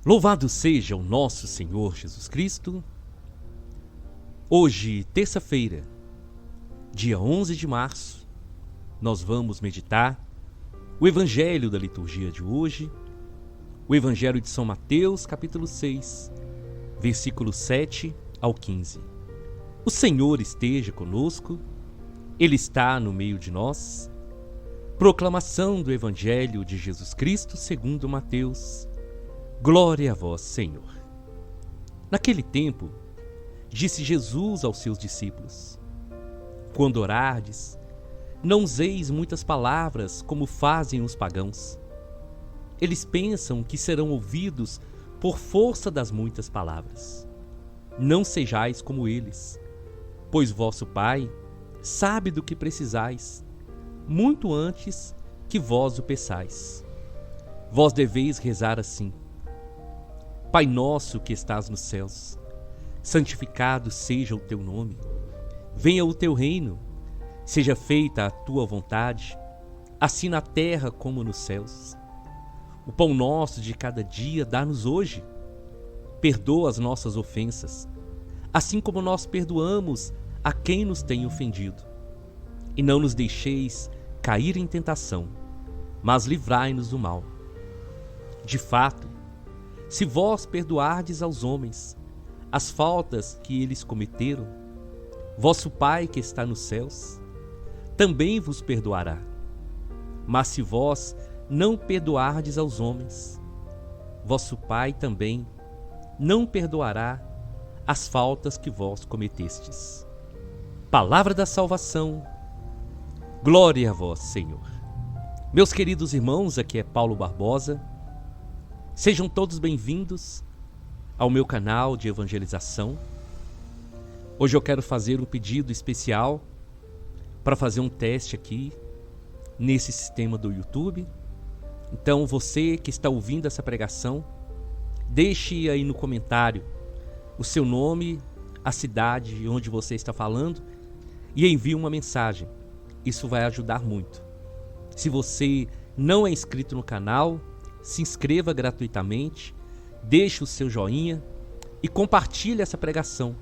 Louvado seja o nosso Senhor Jesus Cristo. Hoje, terça-feira, dia 11 de março, nós vamos meditar o Evangelho da liturgia de hoje, o Evangelho de São Mateus, capítulo 6, versículos 7 ao 15. O Senhor esteja conosco, Ele está no meio de nós. Proclamação do Evangelho de Jesus Cristo segundo Mateus. Glória a vós, Senhor. Naquele tempo, disse Jesus aos seus discípulos: quando orardes, não useis muitas palavras como fazem os pagãos. Eles pensam que serão ouvidos por força das muitas palavras. Não sejais como eles, pois vosso Pai sabe do que precisais, muito antes que vós o peçais. Vós deveis rezar assim: Pai nosso que estás nos céus, santificado seja o teu nome. Venha o teu reino, seja feita a tua vontade, assim na terra como nos céus. O pão nosso de cada dia dá-nos hoje. Perdoa as nossas ofensas, assim como nós perdoamos a quem nos tem ofendido. E não nos deixeis cair em tentação, mas livrai-nos do mal. De fato, se vós perdoardes aos homens as faltas que eles cometeram, vosso Pai que está nos céus também vos perdoará. Mas se vós não perdoardes aos homens, vosso Pai também não perdoará as faltas que vós cometestes. Palavra da salvação. Glória a vós, Senhor. Meus queridos irmãos, aqui é Paulo Barbosa. Sejam todos bem-vindos ao meu canal de evangelização. Hoje eu quero fazer um pedido especial para fazer um teste aqui nesse sistema do YouTube. Então você que está ouvindo essa pregação, deixe aí no comentário o seu nome, a cidade onde você está falando e envie uma mensagem. Isso vai ajudar muito. Se você não é inscrito no canal, se inscreva gratuitamente, deixe o seu joinha e compartilhe essa pregação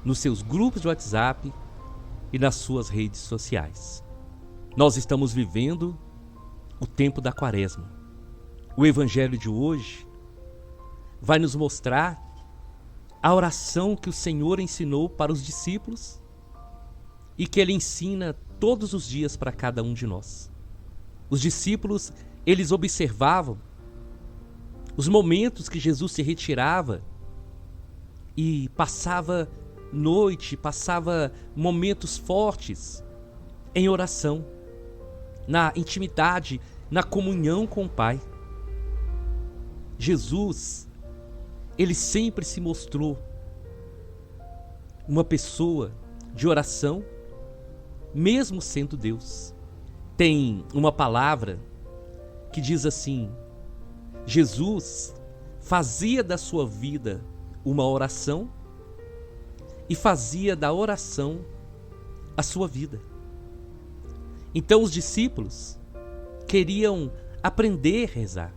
nos seus grupos de WhatsApp e nas suas redes sociais. Nós estamos vivendo o tempo da Quaresma. O Evangelho de hoje vai nos mostrar a oração que o Senhor ensinou para os discípulos e que Ele ensina todos os dias para cada um de nós. Os discípulos, eles observavam os momentos que Jesus se retirava e passava noite, passava momentos fortes em oração, na intimidade, na comunhão com o Pai. Jesus, ele sempre se mostrou uma pessoa de oração, mesmo sendo Deus. Tem uma palavra que diz assim: Jesus fazia da sua vida uma oração e fazia da oração a sua vida. Então os discípulos queriam aprender a rezar.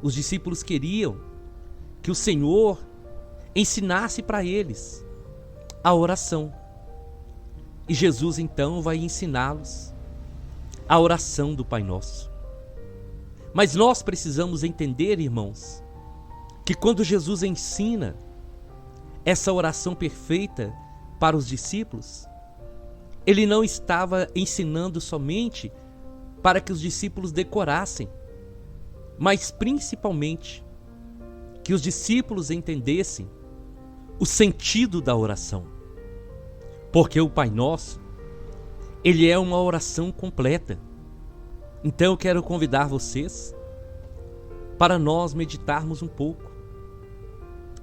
Os discípulos queriam que o Senhor ensinasse para eles a oração. E Jesus então vai ensiná-los a oração do Pai Nosso. Mas nós precisamos entender, irmãos, que quando Jesus ensina essa oração perfeita para os discípulos, Ele não estava ensinando somente para que os discípulos decorassem, mas principalmente que os discípulos entendessem o sentido da oração. Porque o Pai Nosso, ele é uma oração completa. Então eu quero convidar vocês para nós meditarmos um pouco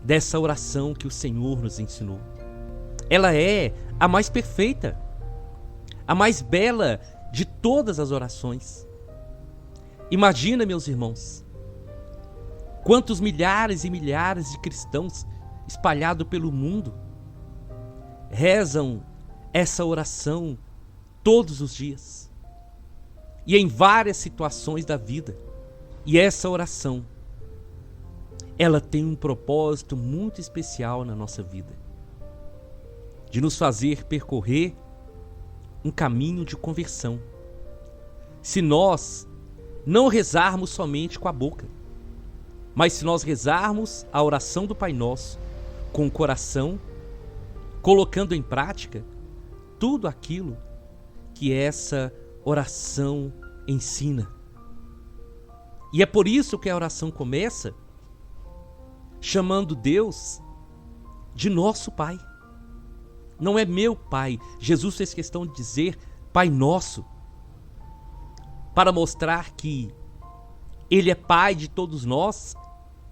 dessa oração que o Senhor nos ensinou. Ela é a mais perfeita, a mais bela de todas as orações. Imagina, meus irmãos, quantos milhares e milhares de cristãos espalhados pelo mundo rezam essa oração todos os dias e em várias situações da vida. E essa oração, ela tem um propósito muito especial na nossa vida, de nos fazer percorrer um caminho de conversão. Se nós não rezarmos somente com a boca, mas se nós rezarmos a oração do Pai Nosso com o coração, colocando em prática tudo aquilo que essa oração ensina. E é por isso que a oração começa chamando Deus de nosso Pai. Não é meu Pai. Jesus fez questão de dizer Pai Nosso, para mostrar que Ele é Pai de todos nós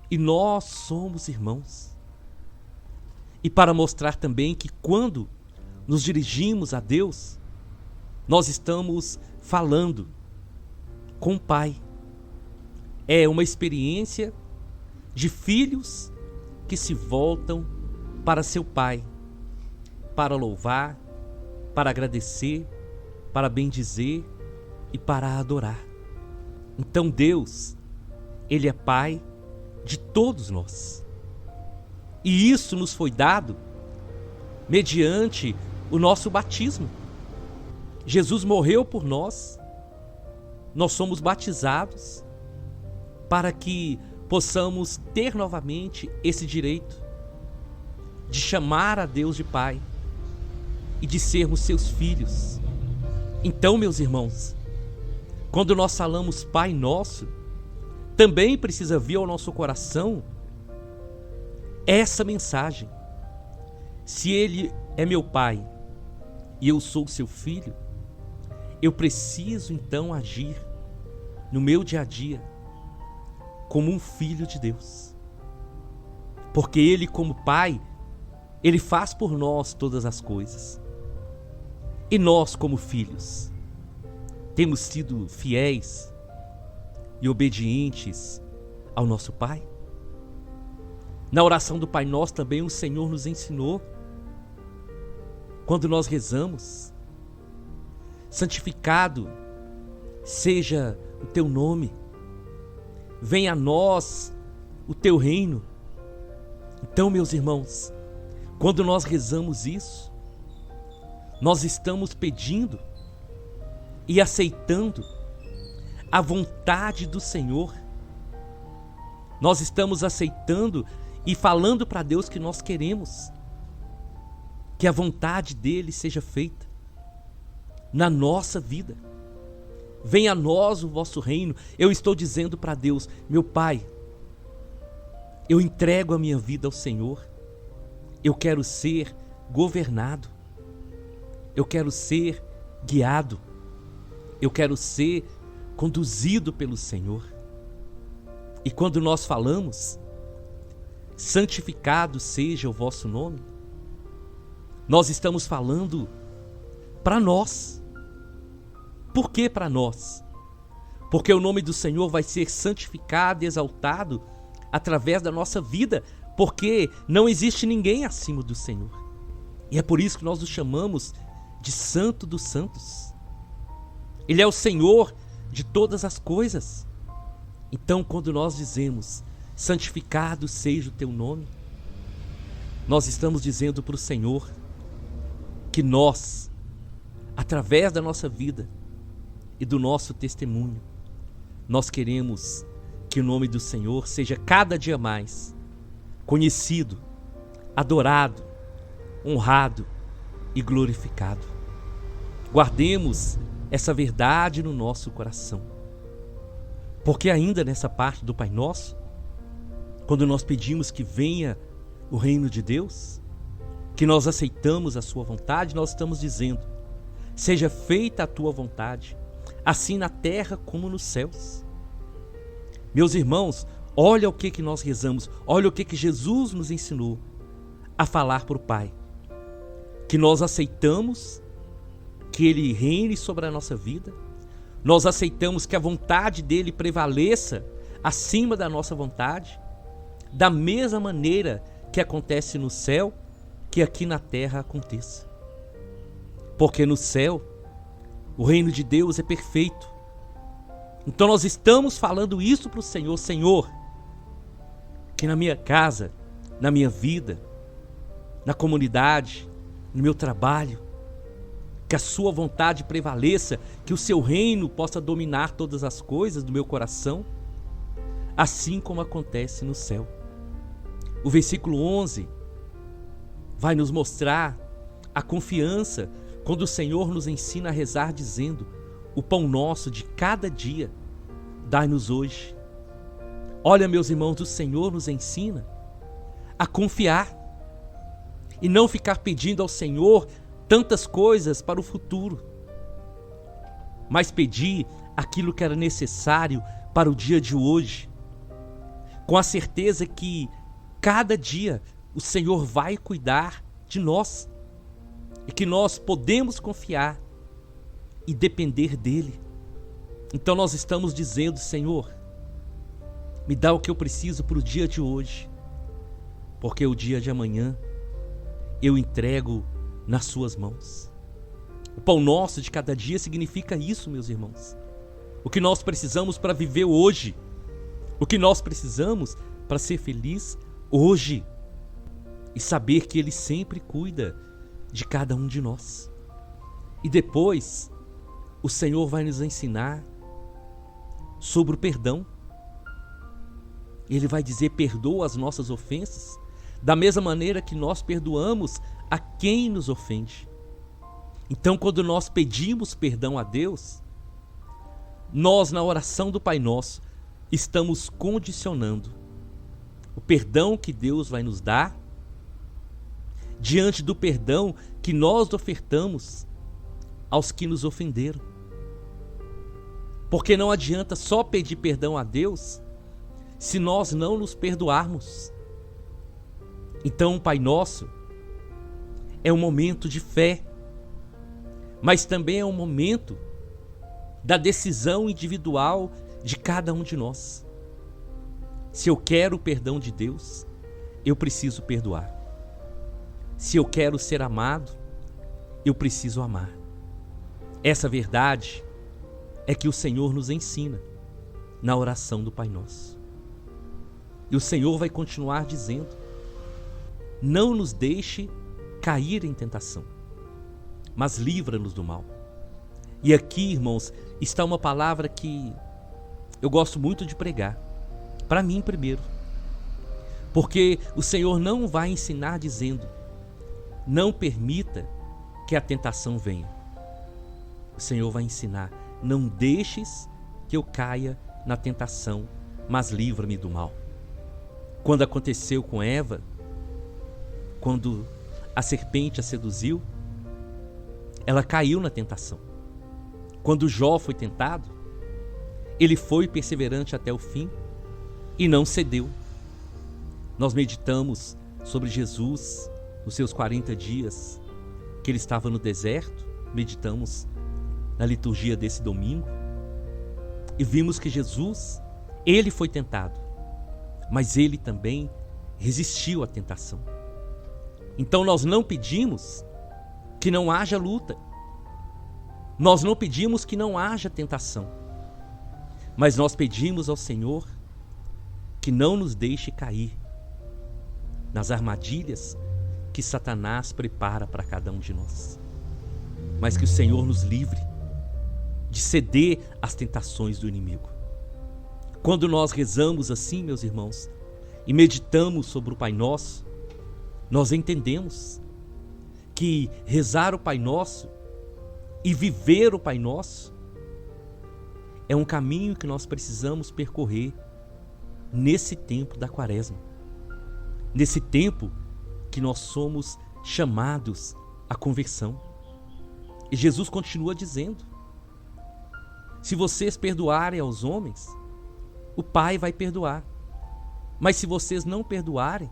e nós somos irmãos. E para mostrar também que quando nos dirigimos a Deus, nós estamos falando com o Pai. É uma experiência de filhos que se voltam para seu Pai, para louvar, para agradecer, para bendizer e para adorar. Então Deus, Ele é Pai de todos nós. E isso nos foi dado mediante o nosso batismo. Jesus morreu por nós, nós somos batizados para que possamos ter novamente esse direito de chamar a Deus de Pai e de sermos seus filhos. Então, meus irmãos, quando nós falamos Pai Nosso, também precisa vir ao nosso coração essa mensagem. Se Ele é meu Pai e eu sou seu filho, eu preciso então agir no meu dia a dia como um filho de Deus. Porque Ele, como Pai, Ele faz por nós todas as coisas. E nós, como filhos, temos sido fiéis e obedientes ao nosso Pai? Na oração do Pai Nosso também o Senhor nos ensinou, quando nós rezamos: santificado seja o teu nome, venha a nós o teu reino. Então, meus irmãos, quando nós rezamos isso, nós estamos pedindo e aceitando a vontade do Senhor. Nós estamos aceitando e falando para Deus que nós queremos que a vontade dele seja feita na nossa vida. Venha a nós o vosso reino. Eu estou dizendo para Deus: meu Pai, eu entrego a minha vida ao Senhor. Eu quero ser governado. Eu quero ser guiado. Eu quero ser conduzido pelo Senhor. E quando nós falamos, santificado seja o vosso nome, nós estamos falando para nós. Por que para nós? Porque o nome do Senhor vai ser santificado e exaltado através da nossa vida, porque não existe ninguém acima do Senhor. E é por isso que nós o chamamos de Santo dos Santos. Ele é o Senhor de todas as coisas. Então, quando nós dizemos santificado seja o teu nome, nós estamos dizendo para o Senhor que nós, através da nossa vida e do nosso testemunho, nós queremos que o nome do Senhor seja cada dia mais conhecido, adorado, honrado e glorificado. Guardemos essa verdade no nosso coração, porque ainda nessa parte do Pai Nosso, quando nós pedimos que venha o reino de Deus, que nós aceitamos a sua vontade, nós estamos dizendo: seja feita a tua vontade, assim na terra como nos céus. Meus irmãos, olha o que nós rezamos, olha o que Jesus nos ensinou a falar para o Pai. Que nós aceitamos que Ele reine sobre a nossa vida, nós aceitamos que a vontade dEle prevaleça acima da nossa vontade, da mesma maneira que acontece no céu, que aqui na terra aconteça. Porque no céu, o reino de Deus é perfeito. Então nós estamos falando isso para o Senhor: Senhor, que na minha casa, na minha vida, na comunidade, no meu trabalho, que a sua vontade prevaleça, que o seu reino possa dominar todas as coisas do meu coração, assim como acontece no céu. O versículo 11 vai nos mostrar a confiança quando o Senhor nos ensina a rezar dizendo: o pão nosso de cada dia dai-nos hoje. Olha, meus irmãos, o Senhor nos ensina a confiar e não ficar pedindo ao Senhor tantas coisas para o futuro, mas pedir aquilo que era necessário para o dia de hoje, com a certeza que cada dia o Senhor vai cuidar de nós e que nós podemos confiar e depender dele. Então nós estamos dizendo: Senhor, me dá o que eu preciso para o dia de hoje, porque o dia de amanhã eu entrego nas suas mãos. O pão nosso de cada dia significa isso, meus irmãos. O que nós precisamos para viver hoje, o que nós precisamos para ser feliz hoje, e saber que Ele sempre cuida de cada um de nós. E depois o Senhor vai nos ensinar sobre o perdão. Ele vai dizer: perdoa as nossas ofensas, da mesma maneira que nós perdoamos a quem nos ofende. Então, quando nós pedimos perdão a Deus, nós, na oração do Pai Nosso, estamos condicionando o perdão que Deus vai nos dar diante do perdão que nós ofertamos aos que nos ofenderam. Porque não adianta só pedir perdão a Deus se nós não nos perdoarmos. Então, o Pai Nosso é um momento de fé, mas também é um momento da decisão individual de cada um de nós. Se eu quero o perdão de Deus, eu preciso perdoar. Se eu quero ser amado, eu preciso amar. Essa verdade é que o Senhor nos ensina na oração do Pai Nosso. E o Senhor vai continuar dizendo: não nos deixe cair em tentação, mas livra-nos do mal. E aqui, irmãos, está uma palavra que eu gosto muito de pregar, para mim primeiro, porque o Senhor não vai ensinar dizendo: não permita que a tentação venha. O Senhor vai ensinar: não deixes que eu caia na tentação, mas livra-me do mal. Quando aconteceu com Eva, quando a serpente a seduziu, ela caiu na tentação. Quando Jó foi tentado, ele foi perseverante até o fim e não cedeu. Nós meditamos sobre Jesus nos seus 40 dias que ele estava no deserto, meditamos na liturgia desse domingo e vimos que Jesus, ele foi tentado, mas ele também resistiu à tentação. Então nós não pedimos que não haja luta, nós não pedimos que não haja tentação, mas nós pedimos ao Senhor que não nos deixe cair nas armadilhas que Satanás prepara para cada um de nós, mas que o Senhor nos livre de ceder às tentações do inimigo. Quando nós rezamos assim, meus irmãos, e meditamos sobre o Pai Nosso, nós entendemos que rezar o Pai Nosso e viver o Pai Nosso é um caminho que nós precisamos percorrer nesse tempo da Quaresma, nesse tempo que nós somos chamados à conversão. E Jesus continua dizendo: se vocês perdoarem aos homens, o Pai vai perdoar. Mas se vocês não perdoarem,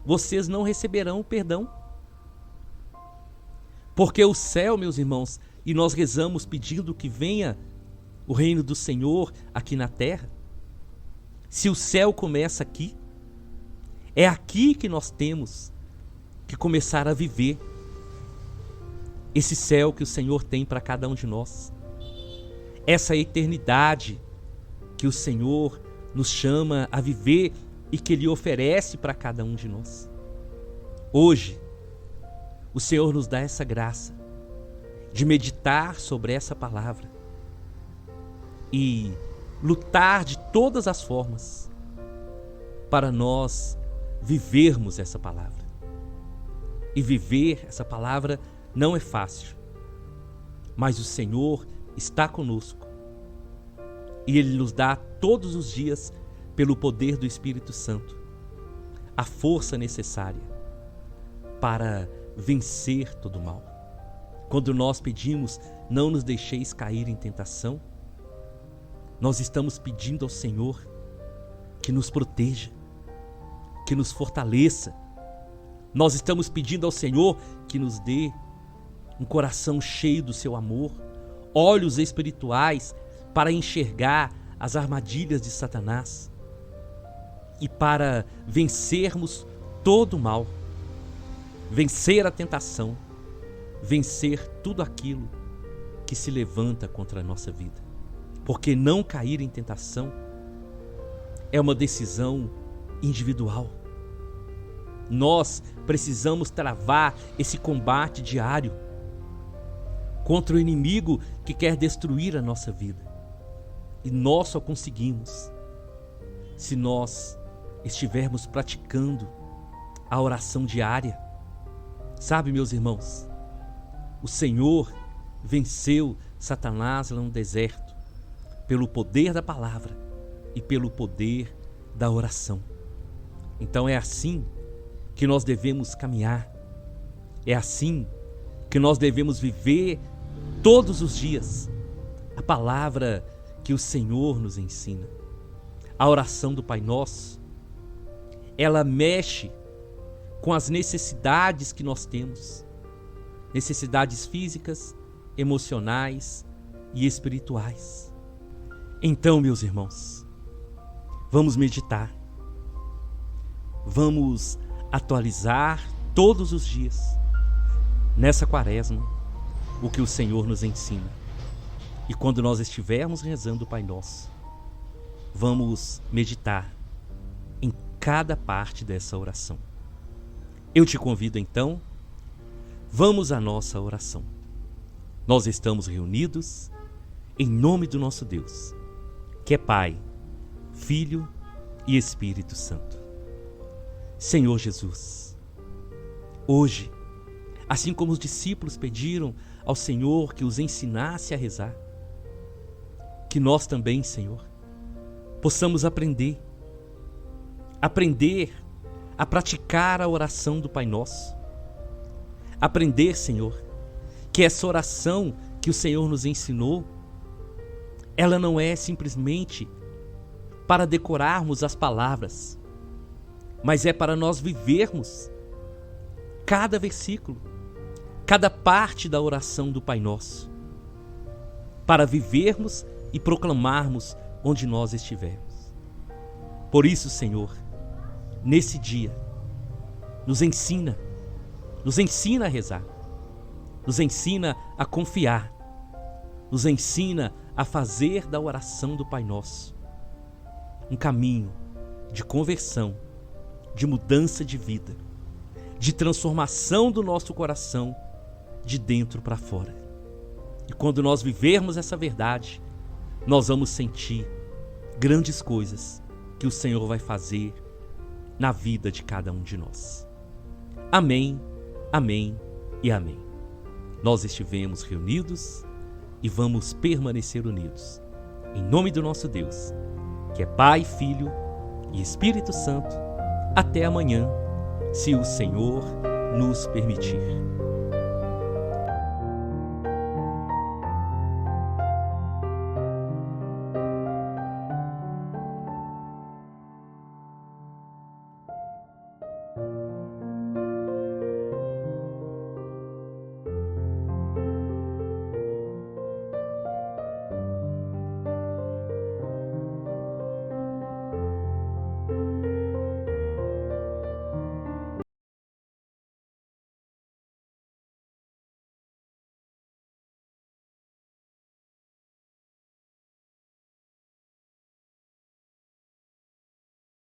vocês não receberão o perdão. Porque o céu, meus irmãos, e nós rezamos pedindo que venha o reino do Senhor aqui na terra. Se o céu começa aqui, é aqui que nós temos que começar a viver esse céu que o Senhor tem para cada um de nós. Essa eternidade que o Senhor nos chama a viver e que Ele oferece para cada um de nós. Hoje, o Senhor nos dá essa graça de meditar sobre essa palavra e lutar de todas as formas para nós vivermos essa palavra. E viver essa palavra não é fácil, mas o Senhor está conosco e Ele nos dá todos os dias, pelo poder do Espírito Santo, a força necessária para vencer todo o mal. Quando nós pedimos, não nos deixeis cair em tentação, nós estamos pedindo ao Senhor que nos proteja, que nos fortaleça. Nós estamos pedindo ao Senhor que nos dê um coração cheio do seu amor, olhos espirituais para enxergar as armadilhas de Satanás e para vencermos todo o mal, vencer a tentação, vencer tudo aquilo que se levanta contra a nossa vida. Porque não cair em tentação é uma decisão individual. Nós precisamos travar esse combate diário contra o inimigo que quer destruir a nossa vida. E nós só conseguimos se nós estivermos praticando a oração diária. Sabe, meus irmãos, o Senhor venceu Satanás lá no deserto pelo poder da palavra e pelo poder da oração. Então é assim que nós devemos caminhar, é assim que nós devemos viver todos os dias a palavra que o Senhor nos ensina. A oração do Pai Nosso, ela mexe com as necessidades que nós temos, necessidades físicas, emocionais e espirituais. Então, meus irmãos, vamos meditar, vamos atualizar todos os dias, nessa quaresma, o que o Senhor nos ensina. E quando nós estivermos rezando o Pai Nosso, vamos meditar em cada parte dessa oração. Eu te convido então, vamos à nossa oração. Nós estamos reunidos em nome do nosso Deus, que é Pai, Filho e Espírito Santo. Senhor Jesus, hoje, assim como os discípulos pediram ao Senhor que os ensinasse a rezar, que nós também, Senhor, possamos aprender a praticar a oração do Pai Nosso. Aprender, Senhor, que essa oração que o Senhor nos ensinou, ela não é simplesmente para decorarmos as palavras, mas é para nós vivermos cada versículo, cada parte da oração do Pai Nosso, para vivermos e proclamarmos onde nós estivermos. Por isso, Senhor, nesse dia, nos ensina a rezar, nos ensina a confiar, nos ensina a fazer da oração do Pai Nosso um caminho de conversão, de mudança de vida, de transformação do nosso coração de dentro para fora. E quando nós vivermos essa verdade, nós vamos sentir grandes coisas que o Senhor vai fazer na vida de cada um de nós. Amém, amém e amém. Nós estivemos reunidos e vamos permanecer unidos. Em nome do nosso Deus, que é Pai, Filho e Espírito Santo, até amanhã, se o Senhor nos permitir.